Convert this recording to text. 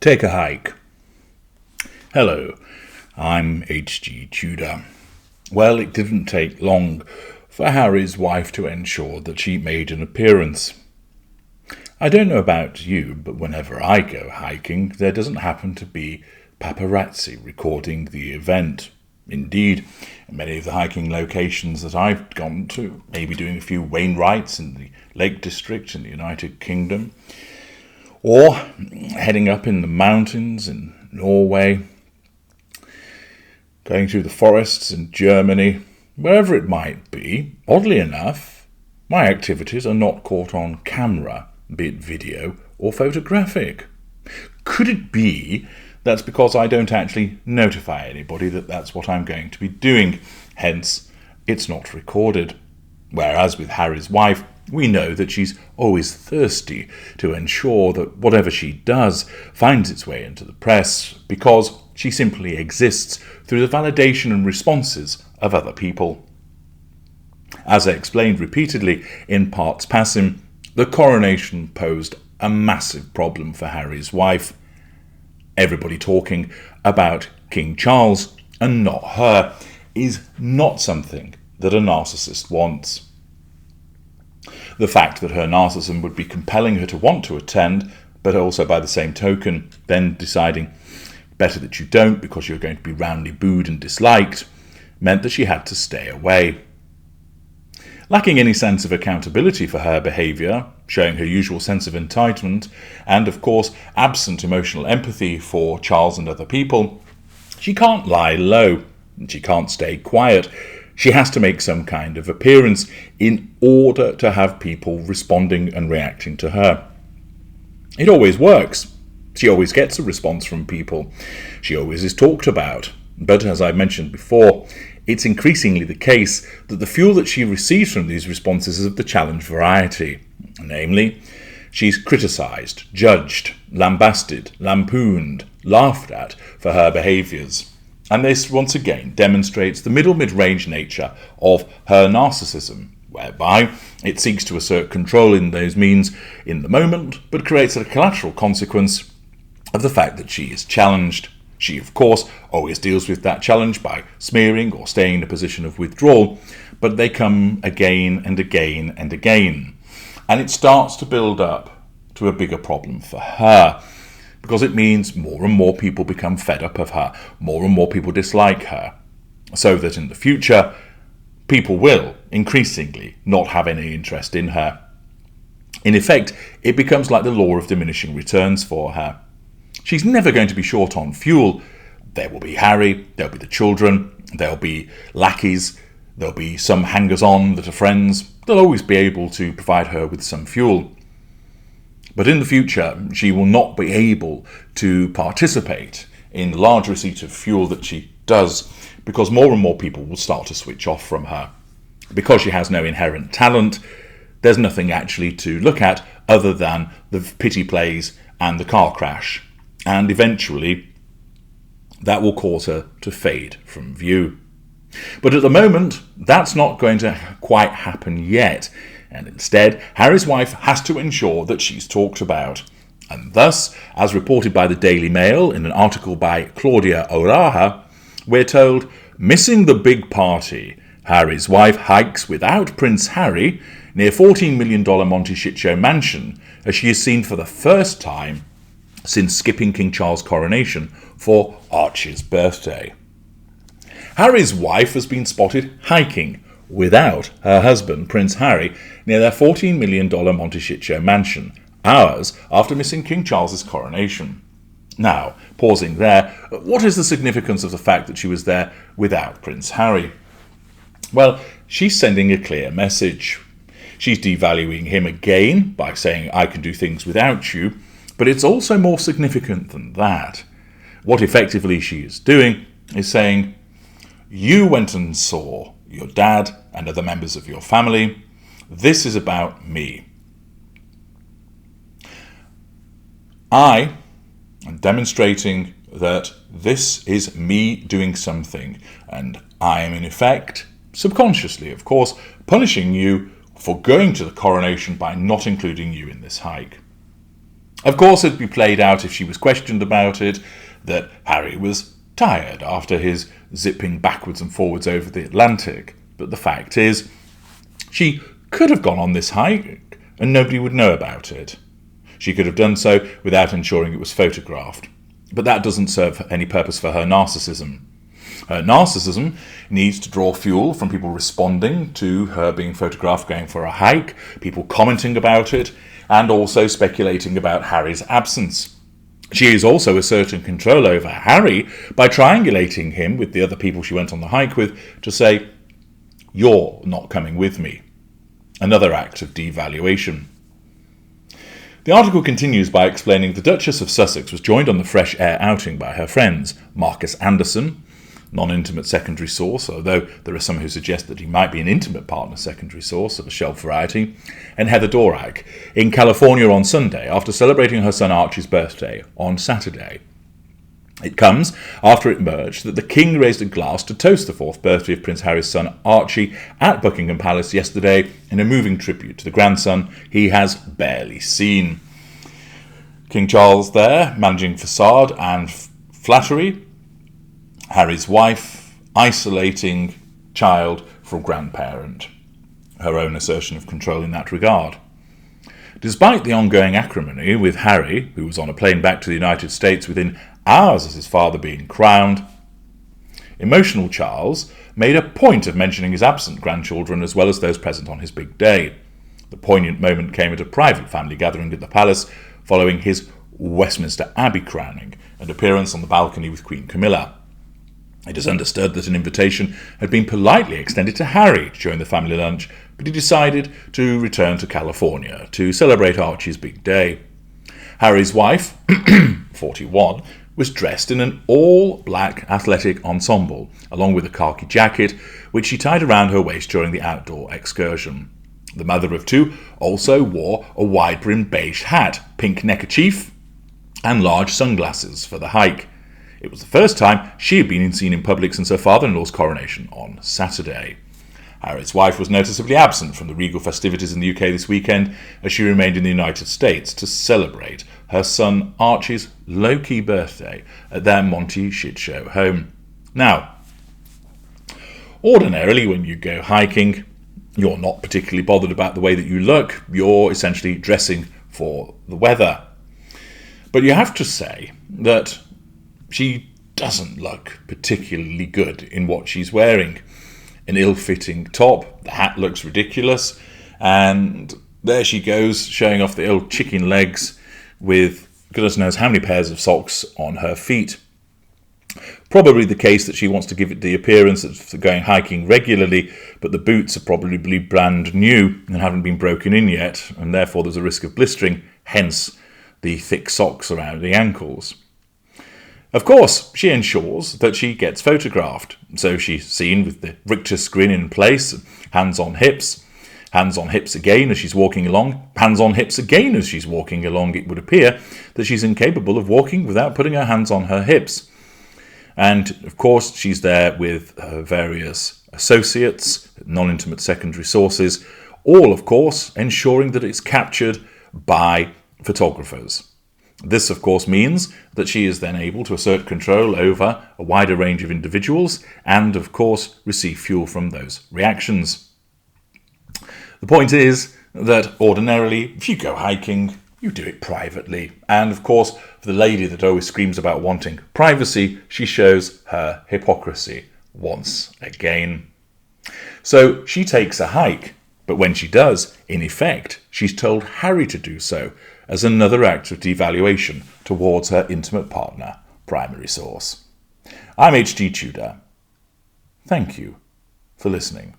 Take a hike. Hello, I'm H.G. Tudor. Well, it didn't take long for Harry's wife to ensure that she made an appearance. I don't know about you, but whenever I go hiking, there doesn't happen to be paparazzi recording the event. Indeed, many of the hiking locations that I've gone to, maybe doing a few Wainwrights in the Lake District in the United Kingdom, or heading up in the mountains in Norway, going through the forests in Germany, wherever it might be, oddly enough, my activities are not caught on camera, be it video or photographic. Could it be that's because I don't actually notify anybody that that's what I'm going to be doing, hence it's not recorded? Whereas with Harry's wife, we know that she's always thirsty to ensure that whatever she does finds its way into the press, because she simply exists through the validation and responses of other people. As I explained repeatedly in parts passing, the coronation posed a massive problem for Harry's wife. Everybody talking about King Charles and not her is not something that a narcissist wants. The fact that her narcissism would be compelling her to want to attend, but also by the same token then deciding better that you don't because you're going to be roundly booed and disliked, meant that she had to stay away. Lacking any sense of accountability for her behaviour, showing her usual sense of entitlement, and of course absent emotional empathy for Charles and other people, she can't lie low, and she can't stay quiet. She has to make some kind of appearance in order to have people responding and reacting to her. It always works. She always gets a response from people. She always is talked about. But as I mentioned before, it's increasingly the case that the fuel that she receives from these responses is of the challenge variety. Namely, she's criticised, judged, lambasted, lampooned, laughed at for her behaviours. And this, once again, demonstrates the mid-range nature of her narcissism, whereby it seeks to assert control in those means in the moment, but creates a collateral consequence of the fact that she is challenged. She, of course, always deals with that challenge by smearing or staying in a position of withdrawal, but they come again and again and again. And it starts to build up to a bigger problem for her, because it means more and more people become fed up of her, more and more people dislike her, so that in the future, people will increasingly not have any interest in her. In effect, it becomes like the law of diminishing returns for her. She's never going to be short on fuel. There will be Harry, there'll be the children, there'll be lackeys, there'll be some hangers-on that are friends. They'll always be able to provide her with some fuel. But in the future, she will not be able to participate in the large receipt of fuel that she does, because more and more people will start to switch off from her. Because she has no inherent talent, there's nothing actually to look at other than the pity plays and the car crash. And eventually, that will cause her to fade from view. But at the moment, that's not going to quite happen yet. And instead, Harry's wife has to ensure that she's talked about. And thus, as reported by the Daily Mail in an article by Claudia O'Raha, we're told, missing the big party, Harry's wife hikes without Prince Harry near $14 million Monte Shitshow mansion, as she is seen for the first time since skipping King Charles' coronation for Archie's birthday. Harry's wife has been spotted hiking without her husband, Prince Harry, near their $14 million Monte Shitshow mansion, hours after missing King Charles's coronation. Now, pausing there, what is the significance of the fact that she was there without Prince Harry? Well, she's sending a clear message. She's devaluing him again by saying, I can do things without you, but it's also more significant than that. What effectively she is doing is saying, you went and saw your dad and other members of your family. This is about me. I am demonstrating that this is me doing something, and I am in effect, subconsciously of course, punishing you for going to the coronation by not including you in this hike. Of course, it'd be played out if she was questioned about it, that Harry was tired after his zipping backwards and forwards over the Atlantic. But the fact is, she could have gone on this hike and nobody would know about it. She could have done so without ensuring it was photographed. But that doesn't serve any purpose for her narcissism. Her narcissism needs to draw fuel from people responding to her being photographed going for a hike, people commenting about it, and also speculating about Harry's absence. She is also asserting control over Harry by triangulating him with the other people she went on the hike with to say, "You're not coming with me." Another act of devaluation. The article continues by explaining the Duchess of Sussex was joined on the fresh air outing by her friends, Marcus Anderson, non-intimate secondary source, although there are some who suggest that he might be an intimate partner secondary source of a shelf variety, and Heather Dorak, in California on Sunday after celebrating her son Archie's birthday on Saturday. It comes after it emerged that the King raised a glass to toast the 4th birthday of Prince Harry's son Archie at Buckingham Palace yesterday in a moving tribute to the grandson he has barely seen. King Charles there, managing facade and flattery, Harry's wife isolating child from grandparent, her own assertion of control in that regard. Despite the ongoing acrimony with Harry, who was on a plane back to the United States within hours of his father being crowned, emotional Charles made a point of mentioning his absent grandchildren as well as those present on his big day. The poignant moment came at a private family gathering at the palace following his Westminster Abbey crowning and appearance on the balcony with Queen Camilla. It is understood that an invitation had been politely extended to Harry during the family lunch, but he decided to return to California to celebrate Archie's big day. Harry's wife, 41, was dressed in an all-black athletic ensemble, along with a khaki jacket, which she tied around her waist during the outdoor excursion. The mother of two also wore a wide-brimmed beige hat, pink neckerchief, and large sunglasses for the hike. It was the first time she had been seen in public since her father-in-law's coronation on Saturday. Harry's wife was noticeably absent from the regal festivities in the UK this weekend as she remained in the United States to celebrate her son Archie's low-key birthday at their Monty shit show home. Now, ordinarily when you go hiking, you're not particularly bothered about the way that you look. You're essentially dressing for the weather. But you have to say that she doesn't look particularly good in what she's wearing. An ill-fitting top, the hat looks ridiculous, and there she goes, showing off the ill chicken legs with goodness knows how many pairs of socks on her feet. Probably the case that she wants to give it the appearance of going hiking regularly, but the boots are probably brand new and haven't been broken in yet, and therefore there's a risk of blistering, hence the thick socks around the ankles. Of course, she ensures that she gets photographed, so she's seen with the rictus grin in place, hands on hips again as she's walking along, hands on hips again as she's walking along. It would appear that she's incapable of walking without putting her hands on her hips. And, of course, she's there with her various associates, non-intimate secondary sources, all, of course, ensuring that it's captured by photographers. This, of course, means that she is then able to assert control over a wider range of individuals and, of course, receive fuel from those reactions. The point is that ordinarily, if you go hiking, you do it privately. And, of course, for the lady that always screams about wanting privacy, she shows her hypocrisy once again. So she takes a hike, but when she does, in effect, she's told Harry to do so, as another act of devaluation towards her intimate partner, primary source. I'm H.G. Tudor. Thank you for listening.